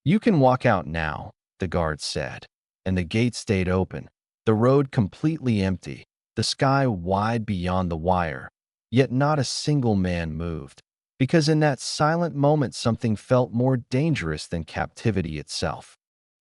"You can walk out now," the guard said, and the gate stayed open, the road completely empty, the sky wide beyond the wire, yet not a single man moved, because in that silent moment something felt more dangerous than captivity itself.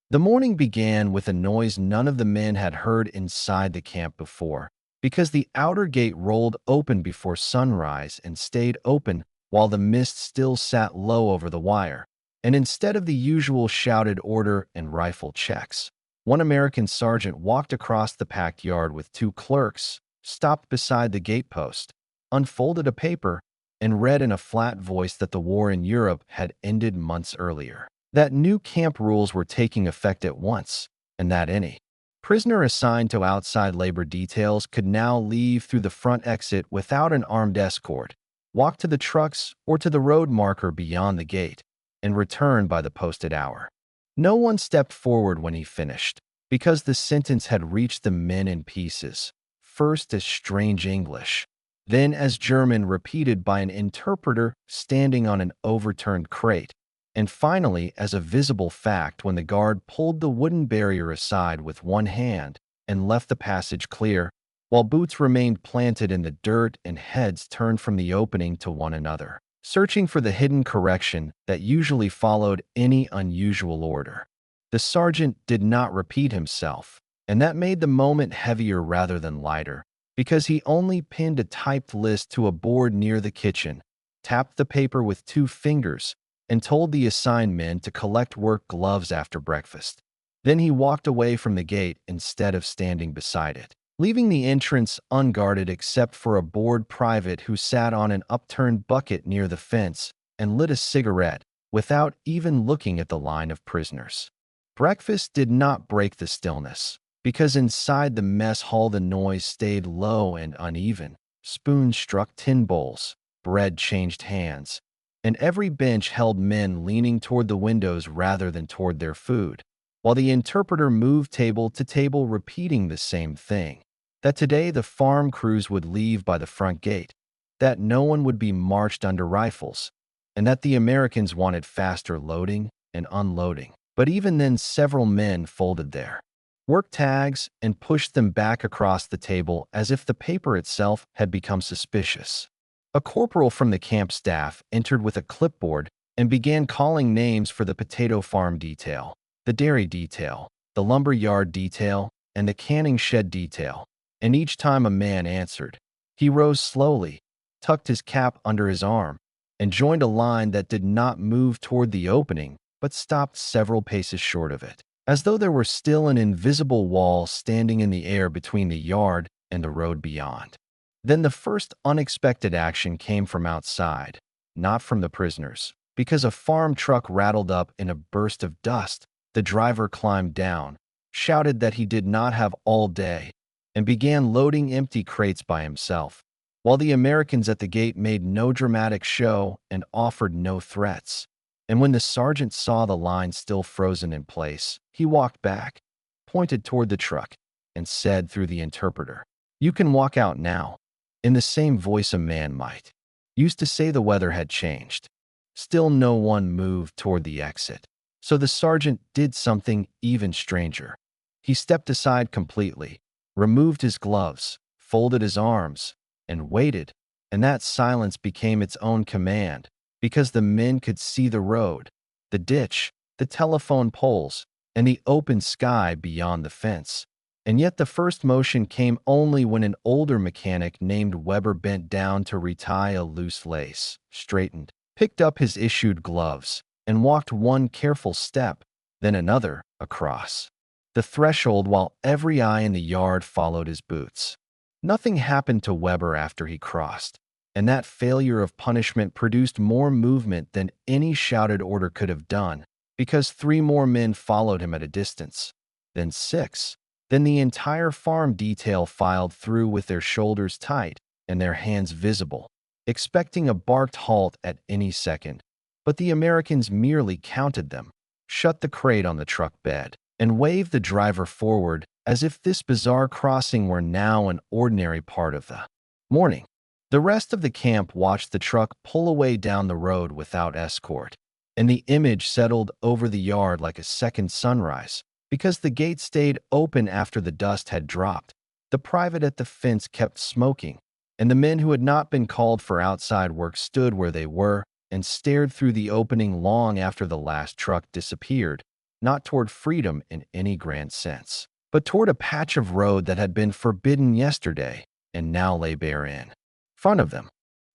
The morning began with a noise none of the men had heard inside the camp before, because the outer gate rolled open before sunrise and stayed open while the mist still sat low over the wire. And instead of the usual shouted order and rifle checks, one American sergeant walked across the packed yard with two clerks, stopped beside the gatepost, unfolded a paper, and read in a flat voice that the war in Europe had ended months earlier, that new camp rules were taking effect at once, and that any prisoner assigned to outside labor details could now leave through the front exit without an armed escort, walk to the trucks or to the road marker beyond the gate, and return by the posted hour. No one stepped forward when he finished, because the sentence had reached the men in pieces, first as strange English, then as German repeated by an interpreter standing on an overturned crate, and finally as a visible fact when the guard pulled the wooden barrier aside with one hand and left the passage clear, while boots remained planted in the dirt and heads turned from the opening to one another, searching for the hidden correction that usually followed any unusual order. The sergeant did not repeat himself, and that made the moment heavier rather than lighter, because he only pinned a typed list to a board near the kitchen, tapped the paper with 2 fingers, and told the assigned men to collect work gloves after breakfast. Then he walked away from the gate instead of standing beside it, leaving the entrance unguarded except for a bored private who sat on an upturned bucket near the fence and lit a cigarette without even looking at the line of prisoners. Breakfast did not break the stillness, because inside the mess hall the noise stayed low and uneven. Spoons struck tin bowls, bread changed hands, and every bench held men leaning toward the windows rather than toward their food, while the interpreter moved table to table repeating the same thing, that today the farm crews would leave by the front gate, that no one would be marched under rifles, and that the Americans wanted faster loading and unloading. But even then several men folded their work tags and pushed them back across the table as if the paper itself had become suspicious. A corporal from the camp staff entered with a clipboard and began calling names for the potato farm detail, the dairy detail, the lumber yard detail, and the canning shed detail, and each time a man answered, he rose slowly, tucked his cap under his arm, and joined a line that did not move toward the opening but stopped several paces short of it, as though there were still an invisible wall standing in the air between the yard and the road beyond. Then the first unexpected action came from outside, not from the prisoners, because a farm truck rattled up in a burst of dust. The driver climbed down, shouted that he did not have all day, and began loading empty crates by himself, while the Americans at the gate made no dramatic show and offered no threats. And when the sergeant saw the line still frozen in place, he walked back, pointed toward the truck, and said through the interpreter, "You can walk out now," in the same voice a man might use to say the weather had changed. Still no one moved toward the exit. So the sergeant did something even stranger. He stepped aside completely, removed his gloves, folded his arms, and waited, and that silence became its own command, because the men could see the road, the ditch, the telephone poles, and the open sky beyond the fence. And yet the first motion came only when an older mechanic named Weber bent down to retie a loose lace, straightened, picked up his issued gloves, and walked one careful step, then another, across the threshold while every eye in the yard followed his boots. Nothing happened to Weber after he crossed, and that failure of punishment produced more movement than any shouted order could have done, because 3 more men followed him at a distance, then 6. Then the entire farm detail filed through with their shoulders tight and their hands visible, expecting a barked halt at any second. But the Americans merely counted them, shut the crate on the truck bed, and waved the driver forward as if this bizarre crossing were now an ordinary part of the morning. The rest of the camp watched the truck pull away down the road without escort, and the image settled over the yard like a second sunrise. Because the gate stayed open after the dust had dropped, the private at the fence kept smoking, and the men who had not been called for outside work stood where they were and stared through the opening long after the last truck disappeared, not toward freedom in any grand sense, but toward a patch of road that had been forbidden yesterday and now lay bare in front of them.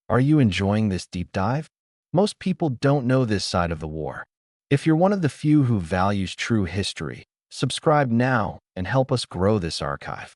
Are you enjoying this deep dive? Most people don't know this side of the war. If you're one of the few who values true history, subscribe now and help us grow this archive.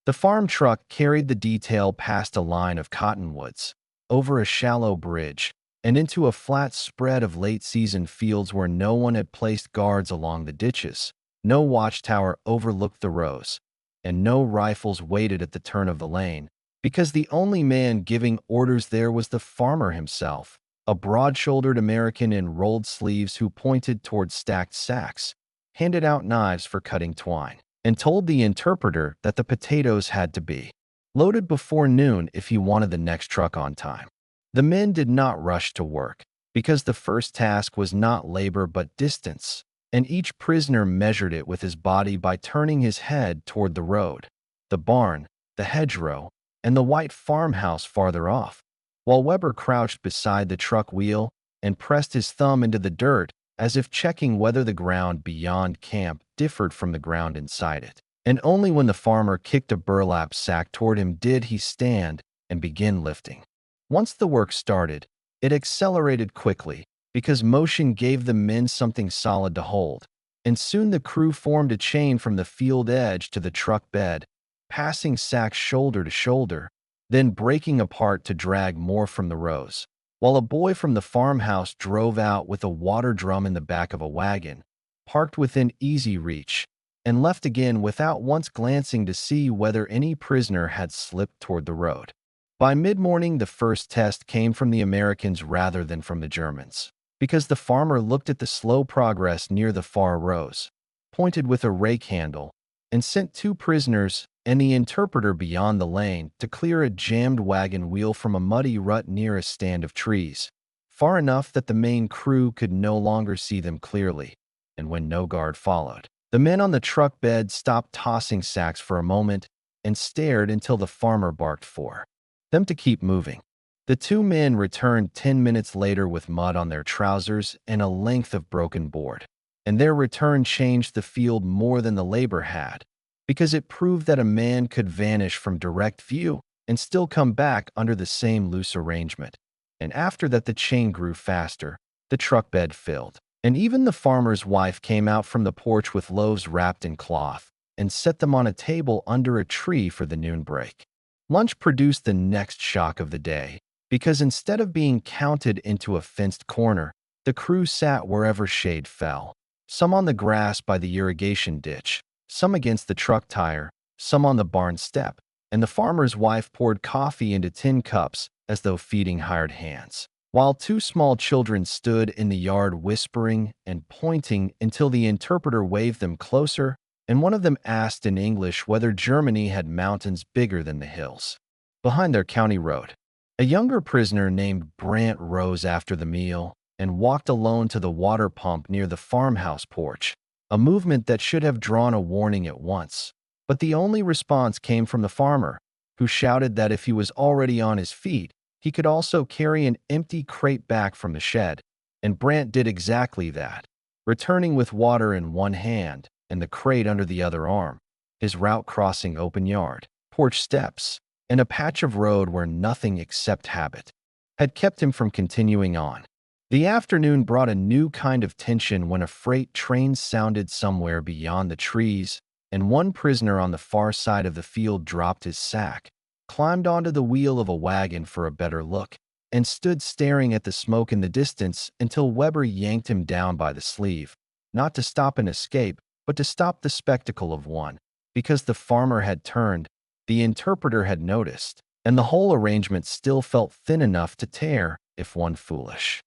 The farm truck carried the detail past a line of cottonwoods, over a shallow bridge, and into a flat spread of late-season fields where no one had placed guards along the ditches, no watchtower overlooked the rows, and no rifles waited at the turn of the lane, because the only man giving orders there was the farmer himself, a broad-shouldered American in rolled sleeves who pointed toward stacked sacks, handed out knives for cutting twine, and told the interpreter that the potatoes had to be loaded before noon if he wanted the next truck on time. The men did not rush to work, because the first task was not labor but distance, and each prisoner measured it with his body by turning his head toward the road, the barn, the hedgerow, and the white farmhouse farther off, while Weber crouched beside the truck wheel and pressed his thumb into the dirt as if checking whether the ground beyond camp differed from the ground inside it. And only when the farmer kicked a burlap sack toward him did he stand and begin lifting. Once the work started, it accelerated quickly because motion gave the men something solid to hold, and soon the crew formed a chain from the field edge to the truck bed, passing sacks shoulder to shoulder, then breaking apart to drag more from the rows, while a boy from the farmhouse drove out with a water drum in the back of a wagon, parked within easy reach, and left again without once glancing to see whether any prisoner had slipped toward the road. By mid-morning, the first test came from the Americans rather than from the Germans, because the farmer looked at the slow progress near the far rows, pointed with a rake handle, and sent two prisoners and the interpreter beyond the lane to clear a jammed wagon wheel from a muddy rut near a stand of trees, far enough that the main crew could no longer see them clearly, and when no guard followed, the men on the truck bed stopped tossing sacks for a moment and stared until the farmer barked for them to keep moving. The two men returned 10 minutes later with mud on their trousers and a length of broken board, and their return changed the field more than the labor had, because it proved that a man could vanish from direct view and still come back under the same loose arrangement. And after that the chain grew faster, the truck bed filled, and even the farmer's wife came out from the porch with loaves wrapped in cloth and set them on a table under a tree for the noon break. Lunch produced the next shock of the day, because instead of being counted into a fenced corner, the crew sat wherever shade fell, some on the grass by the irrigation ditch, some against the truck tire, some on the barn step, and the farmer's wife poured coffee into tin cups as though feeding hired hands, while two small children stood in the yard whispering and pointing until the interpreter waved them closer, and one of them asked in English whether Germany had mountains bigger than the hills behind their county road. A younger prisoner named Brant rose after the meal and walked alone to the water pump near the farmhouse porch, a movement that should have drawn a warning at once. But the only response came from the farmer, who shouted that if he was already on his feet, he could also carry an empty crate back from the shed, and Brant did exactly that, returning with water in one hand and the crate under the other arm, his route crossing open yard, porch steps, and a patch of road where nothing except habit had kept him from continuing on. The afternoon brought a new kind of tension when a freight train sounded somewhere beyond the trees, and one prisoner on the far side of the field dropped his sack, climbed onto the wheel of a wagon for a better look, and stood staring at the smoke in the distance until Weber yanked him down by the sleeve, not to stop an escape, but to stop the spectacle of one, because the farmer had turned, the interpreter had noticed, and the whole arrangement still felt thin enough to tear if one foolish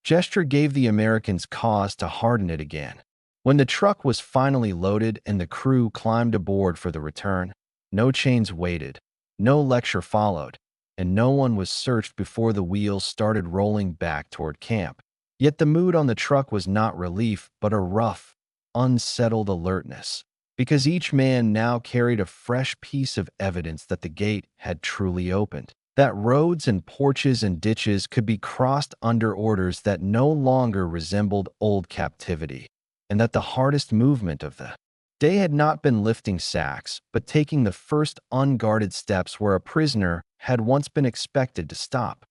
gesture gave the Americans cause to harden it again. When the truck was finally loaded and the crew climbed aboard for the return, no chains waited, no lecture followed, and no one was searched before the wheels started rolling back toward camp. Yet the mood on the truck was not relief, but a rough, unsettled alertness, because each man now carried a fresh piece of evidence that the gate had truly opened, that roads and porches and ditches could be crossed under orders that no longer resembled old captivity, and that the hardest movement of the day had not been lifting sacks, but taking the first unguarded steps where a prisoner had once been expected to stop.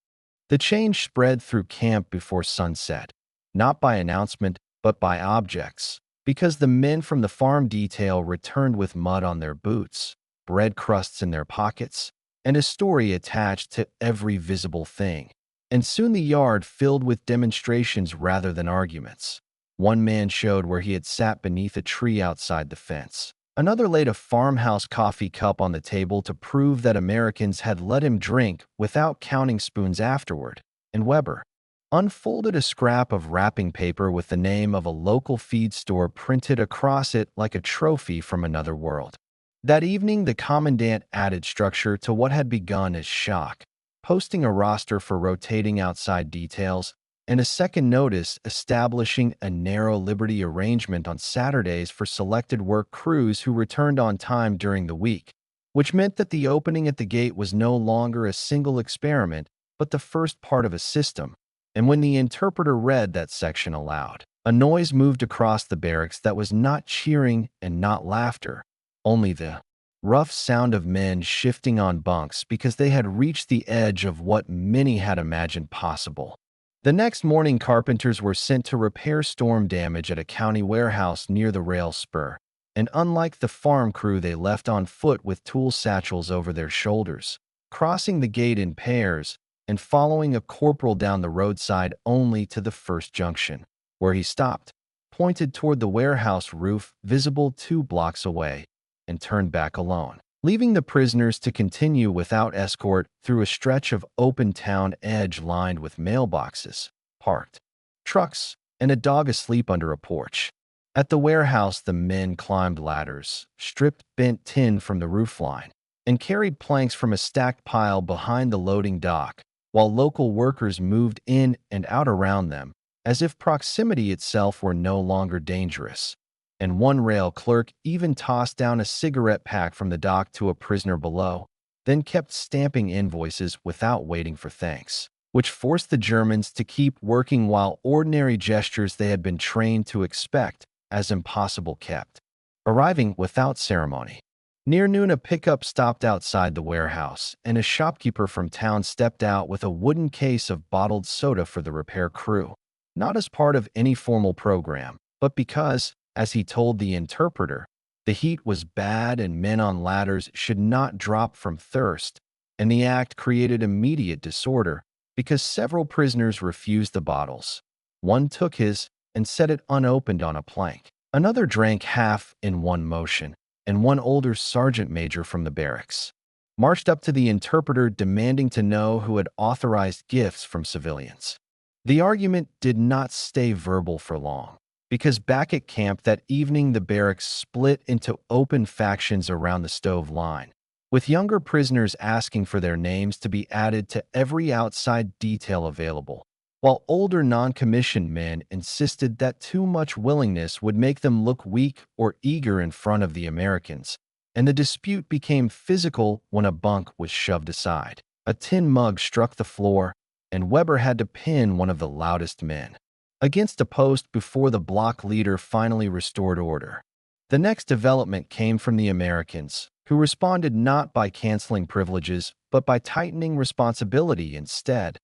The change spread through camp before sunset, not by announcement, but by objects, because the men from the farm detail returned with mud on their boots, bread crusts in their pockets, and a story attached to every visible thing. And soon the yard filled with demonstrations rather than arguments. One man showed where he had sat beneath a tree outside the fence. Another laid a farmhouse coffee cup on the table to prove that Americans had let him drink without counting spoons afterward. And Weber unfolded a scrap of wrapping paper with the name of a local feed store printed across it like a trophy from another world. That evening, the commandant added structure to what had begun as shock, posting a roster for rotating outside details and a second notice establishing a narrow liberty arrangement on Saturdays for selected work crews who returned on time during the week, which meant that the opening at the gate was no longer a single experiment, but the first part of a system. And when the interpreter read that section aloud, a noise moved across the barracks that was not cheering and not laughter, only the rough sound of men shifting on bunks because they had reached the edge of what many had imagined possible. The next morning, carpenters were sent to repair storm damage at a county warehouse near the rail spur, and unlike the farm crew, they left on foot with tool satchels over their shoulders, crossing the gate in pairs and following a corporal down the roadside only to the first junction, where he stopped, pointed toward the warehouse roof visible 2 blocks away, and turned back alone, leaving the prisoners to continue without escort through a stretch of open town edge lined with mailboxes, parked trucks, and a dog asleep under a porch. At the warehouse, the men climbed ladders, stripped bent tin from the roofline, and carried planks from a stacked pile behind the loading dock, while local workers moved in and out around them, as if proximity itself were no longer dangerous. And one rail clerk even tossed down a cigarette pack from the dock to a prisoner below, then kept stamping invoices without waiting for thanks, which forced the Germans to keep working while ordinary gestures they had been trained to expect as impossible kept, arriving without ceremony. Near noon, a pickup stopped outside the warehouse, and a shopkeeper from town stepped out with a wooden case of bottled soda for the repair crew, not as part of any formal program, but because, as he told the interpreter, the heat was bad and men on ladders should not drop from thirst, and the act created immediate disorder because several prisoners refused the bottles. One took his and set it unopened on a plank. Another drank half in one motion, and one older sergeant major from the barracks marched up to the interpreter demanding to know who had authorized gifts from civilians. The argument did not stay verbal for long, because back at camp that evening the barracks split into open factions around the stove line, with younger prisoners asking for their names to be added to every outside detail available, while older non-commissioned men insisted that too much willingness would make them look weak or eager in front of the Americans, and the dispute became physical when a bunk was shoved aside. A tin mug struck the floor, and Weber had to pin one of the loudest men against a post before the block leader finally restored order. The next development came from the Americans, who responded not by canceling privileges, but by tightening responsibility instead,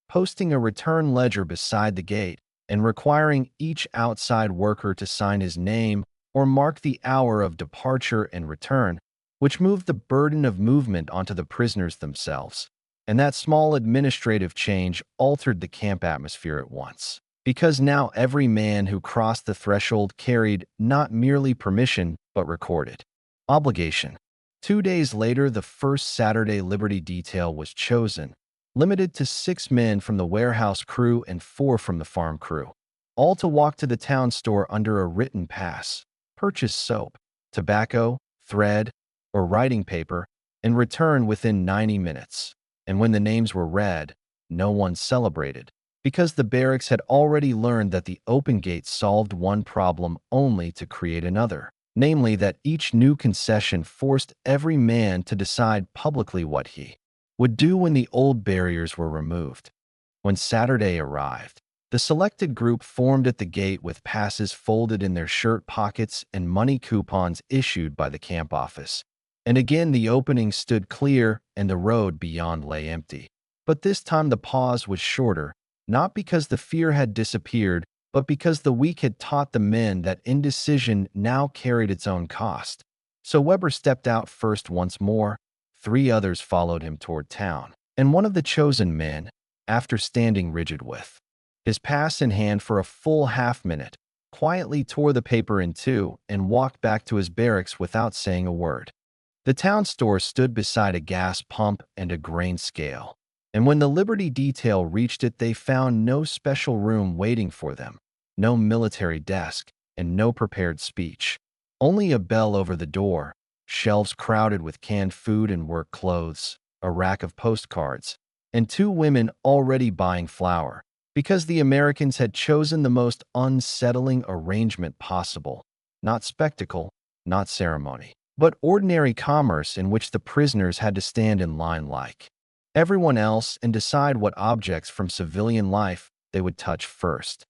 posting a return ledger beside the gate and requiring each outside worker to sign his name or mark the hour of departure and return, which moved the burden of movement onto the prisoners themselves. And that small administrative change altered the camp atmosphere at once, because now every man who crossed the threshold carried not merely permission, but recorded obligation. 2 days later, the first Saturday Liberty detail was chosen, limited to 6 men from the warehouse crew and 4 from the farm crew, all to walk to the town store under a written pass, purchase soap, tobacco, thread, or writing paper, and return within 90 minutes. And when the names were read, no one celebrated, because the barracks had already learned that the open gate solved one problem only to create another, namely that each new concession forced every man to decide publicly what he would do when the old barriers were removed. When Saturday arrived, the selected group formed at the gate with passes folded in their shirt pockets and money coupons issued by the camp office. And again the opening stood clear and the road beyond lay empty. But this time the pause was shorter, not because the fear had disappeared, but because the week had taught the men that indecision now carried its own cost. So Weber stepped out first once more. 3 others followed him toward town, and one of the chosen men, after standing rigid with his pass in hand for a full half-minute, quietly tore the paper in two and walked back to his barracks without saying a word. The town store stood beside a gas pump and a grain scale, and when the Liberty detail reached it, they found no special room waiting for them, no military desk, and no prepared speech. Only a bell over the door, shelves crowded with canned food and work clothes, a rack of postcards, and 2 women already buying flour, because the Americans had chosen the most unsettling arrangement possible. Not spectacle, not ceremony, but ordinary commerce in which the prisoners had to stand in line like everyone else and decide what objects from civilian life they would touch first.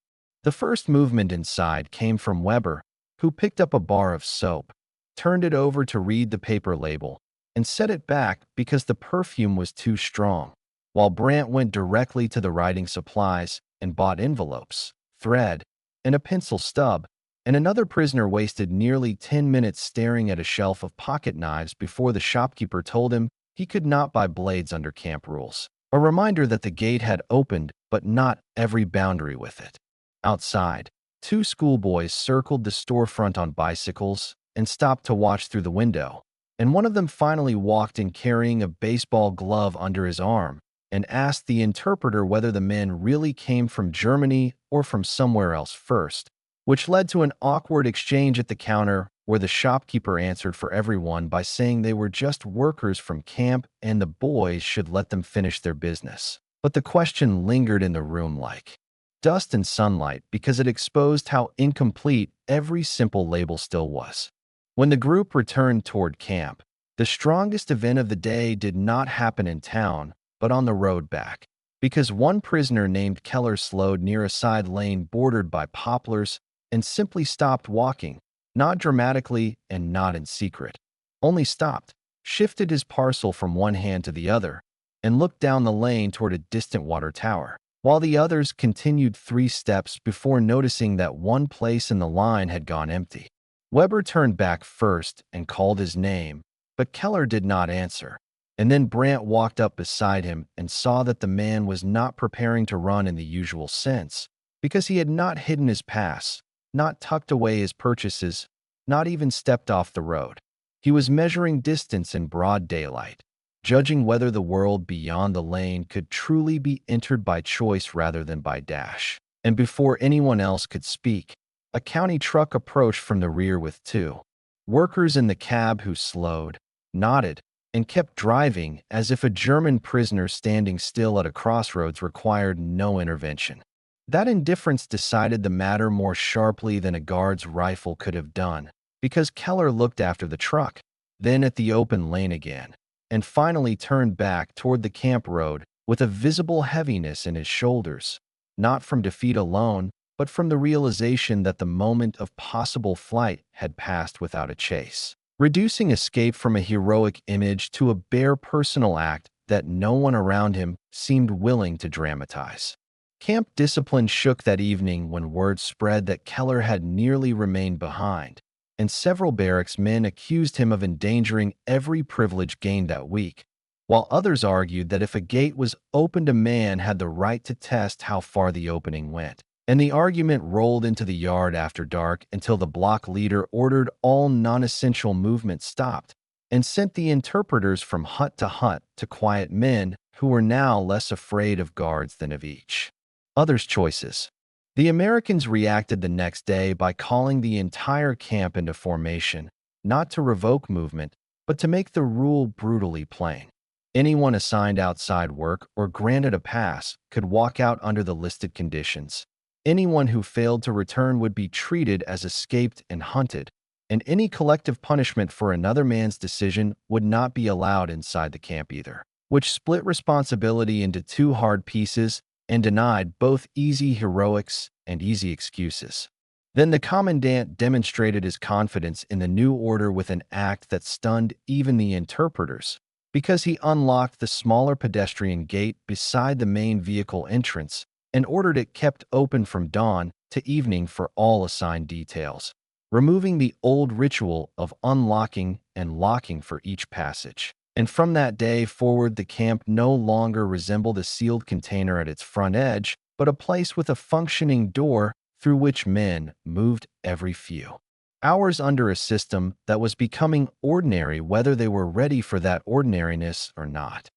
The first movement inside came from Weber, who picked up a bar of soap, turned it over to read the paper label, and set it back because the perfume was too strong, while Brant went directly to the writing supplies and bought envelopes, thread, and a pencil stub, and another prisoner wasted nearly 10 minutes staring at a shelf of pocket knives before the shopkeeper told him he could not buy blades under camp rules, a reminder that the gate had opened but not every boundary with it. Outside, 2 schoolboys circled the storefront on bicycles and stopped to watch through the window, and one of them finally walked in carrying a baseball glove under his arm and asked the interpreter whether the men really came from Germany or from somewhere else first, which led to an awkward exchange at the counter where the shopkeeper answered for everyone by saying they were just workers from camp and the boys should let them finish their business. But the question lingered in the room like dust and sunlight because it exposed how incomplete every simple label still was. When the group returned toward camp, the strongest event of the day did not happen in town, but on the road back, because one prisoner named Keller slowed near a side lane bordered by poplars and simply stopped walking, not dramatically and not in secret, only stopped, shifted his parcel from one hand to the other, and looked down the lane toward a distant water tower, while the others continued 3 steps before noticing that one place in the line had gone empty. Weber turned back first and called his name, but Keller did not answer. And then Brant walked up beside him and saw that the man was not preparing to run in the usual sense, because he had not hidden his pass, not tucked away his purchases, not even stepped off the road. He was measuring distance in broad daylight, judging whether the world beyond the lane could truly be entered by choice rather than by dash. And before anyone else could speak, a county truck approached from the rear with 2 workers in the cab who slowed, nodded, and kept driving as if a German prisoner standing still at a crossroads required no intervention. That indifference decided the matter more sharply than a guard's rifle could have done, because Keller looked after the truck, then at the open lane again, and finally turned back toward the camp road with a visible heaviness in his shoulders, not from defeat alone, but from the realization that the moment of possible flight had passed without a chase, reducing escape from a heroic image to a bare personal act that no one around him seemed willing to dramatize. Camp discipline shook that evening when word spread that Keller had nearly remained behind, and several barracks men accused him of endangering every privilege gained that week, while others argued that if a gate was opened, a man had the right to test how far the opening went. And the argument rolled into the yard after dark until the block leader ordered all non-essential movement stopped and sent the interpreters from hut to quiet men who were now less afraid of guards than of each other's choices. The Americans reacted the next day by calling the entire camp into formation, not to revoke movement, but to make the rule brutally plain. Anyone assigned outside work or granted a pass could walk out under the listed conditions. Anyone who failed to return would be treated as escaped and hunted, and any collective punishment for another man's decision would not be allowed inside the camp either, which split responsibility into two hard pieces and denied both easy heroics and easy excuses. Then the commandant demonstrated his confidence in the new order with an act that stunned even the interpreters, because he unlocked the smaller pedestrian gate beside the main vehicle entrance and ordered it kept open from dawn to evening for all assigned details, removing the old ritual of unlocking and locking for each passage. And from that day forward, the camp no longer resembled a sealed container at its front edge, but a place with a functioning door through which men moved every few hours under a system that was becoming ordinary whether they were ready for that ordinariness or not.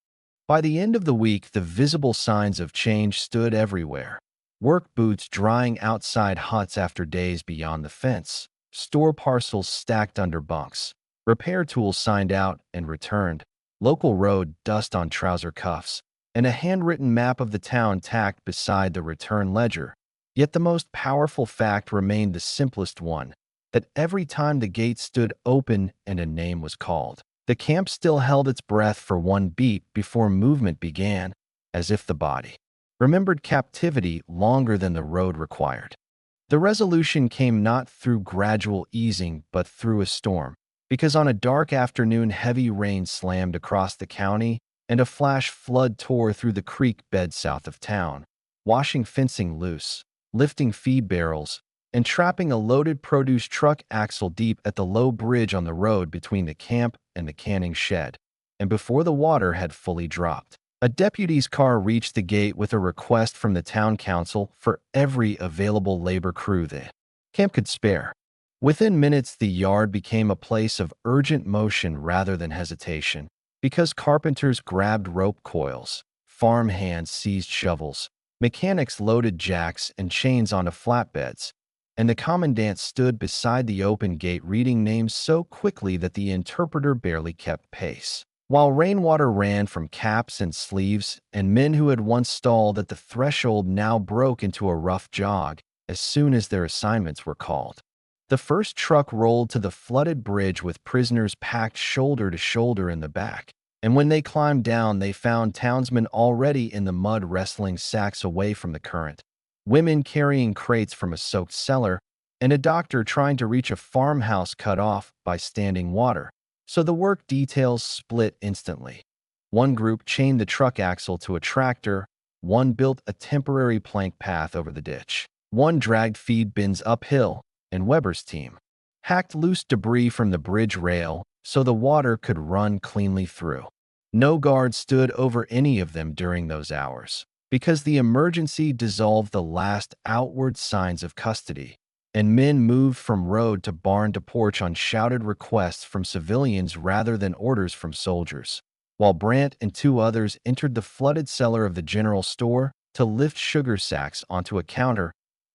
By the end of the week, the visible signs of change stood everywhere. Work boots drying outside huts after days beyond the fence, store parcels stacked under bunks, repair tools signed out and returned, local road dust on trouser cuffs, and a handwritten map of the town tacked beside the return ledger. Yet the most powerful fact remained the simplest one, that every time the gate stood open and a name was called, the camp still held its breath for one beat before movement began, as if the body remembered captivity longer than the road required. The resolution came not through gradual easing but through a storm, because on a dark afternoon heavy rain slammed across the county and a flash flood tore through the creek bed south of town, washing fencing loose, lifting feed barrels, and trapping a loaded produce truck axle deep at the low bridge on the road between the camp and the canning shed. And before the water had fully dropped, a deputy's car reached the gate with a request from the town council for every available labor crew the camp could spare. Within minutes, the yard became a place of urgent motion rather than hesitation, because carpenters grabbed rope coils, farm hands seized shovels, mechanics loaded jacks and chains onto flatbeds, and the commandant stood beside the open gate reading names so quickly that the interpreter barely kept pace, while rainwater ran from caps and sleeves, and men who had once stalled at the threshold now broke into a rough jog as soon as their assignments were called. The first truck rolled to the flooded bridge with prisoners packed shoulder to shoulder in the back, and when they climbed down, they found townsmen already in the mud wrestling sacks away from the current, women carrying crates from a soaked cellar, and a doctor trying to reach a farmhouse cut off by standing water. So the work details split instantly. One group chained the truck axle to a tractor, one built a temporary plank path over the ditch, one dragged feed bins uphill, and Weber's team hacked loose debris from the bridge rail so the water could run cleanly through. No guard stood over any of them during those hours, because the emergency dissolved the last outward signs of custody, and men moved from road to barn to porch on shouted requests from civilians rather than orders from soldiers, while Brandt and two others entered the flooded cellar of the general store to lift sugar sacks onto a counter.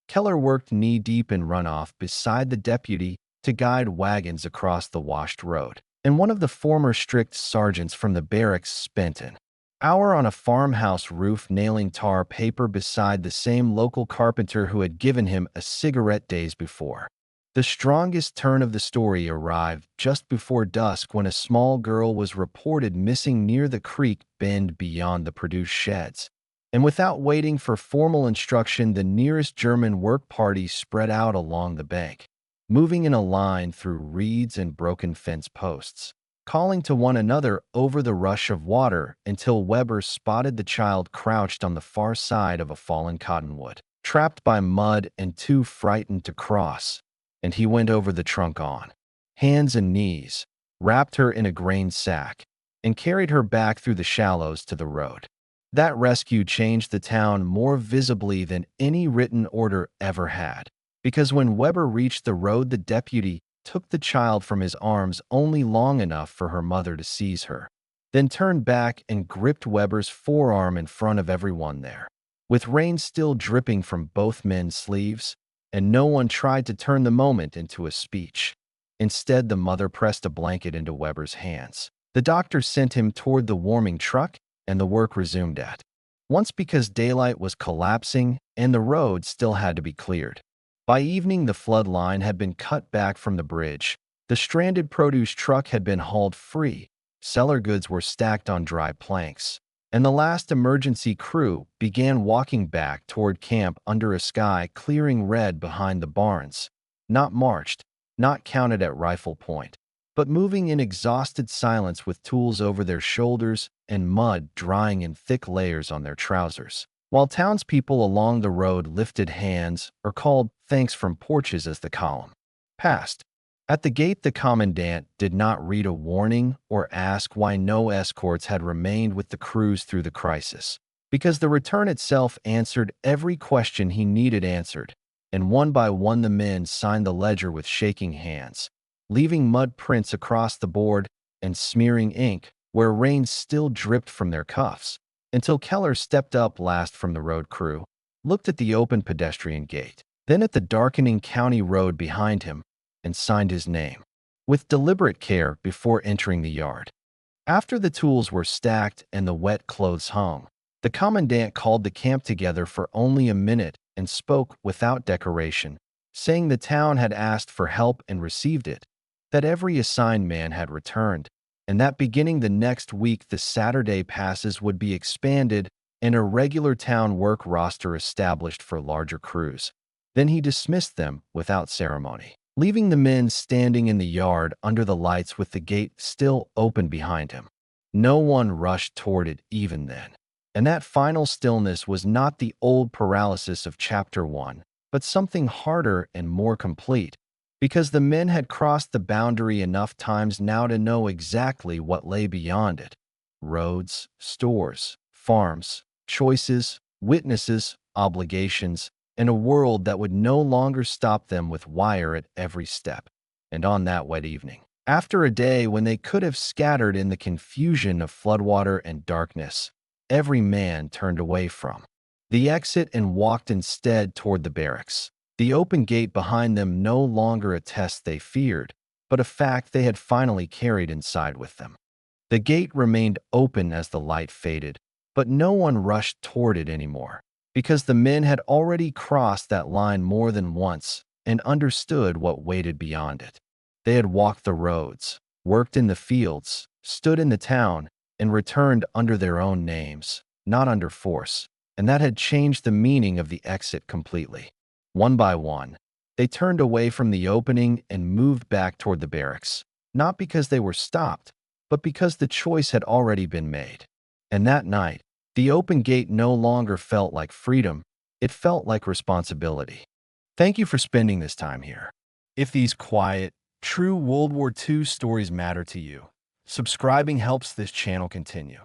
Keller worked knee-deep in runoff beside the deputy to guide wagons across the washed road, and one of the former strict sergeants from the barracks spent an hour on a farmhouse roof nailing tar paper beside the same local carpenter who had given him a cigarette days before. The strongest turn of the story arrived just before dusk when a small girl was reported missing near the creek bend beyond the produce sheds. And without waiting for formal instruction, the nearest German work party spread out along the bank, moving in a line through reeds and broken fence posts, calling to one another over the rush of water until Weber spotted the child crouched on the far side of a fallen cottonwood, trapped by mud and too frightened to cross, and he went over the trunk on hands and knees, wrapped her in a grain sack, and carried her back through the shallows to the road. That rescue changed the town more visibly than any written order ever had, because when Weber reached the road, the deputy took the child from his arms only long enough for her mother to seize her, then turned back and gripped Weber's forearm in front of everyone there, with rain still dripping from both men's sleeves, and no one tried to turn the moment into a speech. Instead, the mother pressed a blanket into Weber's hands, The doctor sent him toward the warming truck, and the work resumed at once because daylight was collapsing and the road still had to be cleared. By evening, the flood line had been cut back from the bridge. The stranded produce truck had been hauled free. Cellar goods were stacked on dry planks, and the last emergency crew began walking back toward camp under a sky clearing red behind the barns. Not marched, not counted at rifle point, but moving in exhausted silence with tools over their shoulders and mud drying in thick layers on their trousers. While townspeople along the road lifted hands or called thanks from porches as the column passed. At the gate, the commandant did not read a warning or ask why no escorts had remained with the crews through the crisis, because the return itself answered every question he needed answered, and one by one the men signed the ledger with shaking hands, leaving mud prints across the board and smearing ink where rain still dripped from their cuffs, until Keller stepped up last from the road crew, looked at the open pedestrian gate, then at the darkening county road behind him, and signed his name with deliberate care before entering the yard. After the tools were stacked and the wet clothes hung, the commandant called the camp together for only a minute and spoke without decoration, saying the town had asked for help and received it, that every assigned man had returned, and that beginning the next week the Saturday passes would be expanded and a regular town work roster established for larger crews. Then he dismissed them without ceremony, leaving the men standing in the yard under the lights with the gate still open behind him. No one rushed toward it even then. And that final stillness was not the old paralysis of Chapter 1, but something harder and more complete, because the men had crossed the boundary enough times now to know exactly what lay beyond it. Roads, stores, farms, choices, witnesses, obligations, and a world that would no longer stop them with wire at every step. And on that wet evening, after a day when they could have scattered in the confusion of floodwater and darkness, every man turned away from the exit and walked instead toward the barracks. The open gate behind them no longer a test they feared, but a fact they had finally carried inside with them. The gate remained open as the light faded, but no one rushed toward it anymore, because the men had already crossed that line more than once and understood what waited beyond it. They had walked the roads, worked in the fields, stood in the town, and returned under their own names, not under force, and that had changed the meaning of the exit completely. One by one, they turned away from the opening and moved back toward the barracks, not because they were stopped, but because the choice had already been made. And that night, the open gate no longer felt like freedom, it felt like responsibility. Thank you for spending this time here. If these quiet, true World War II stories matter to you, subscribing helps this channel continue.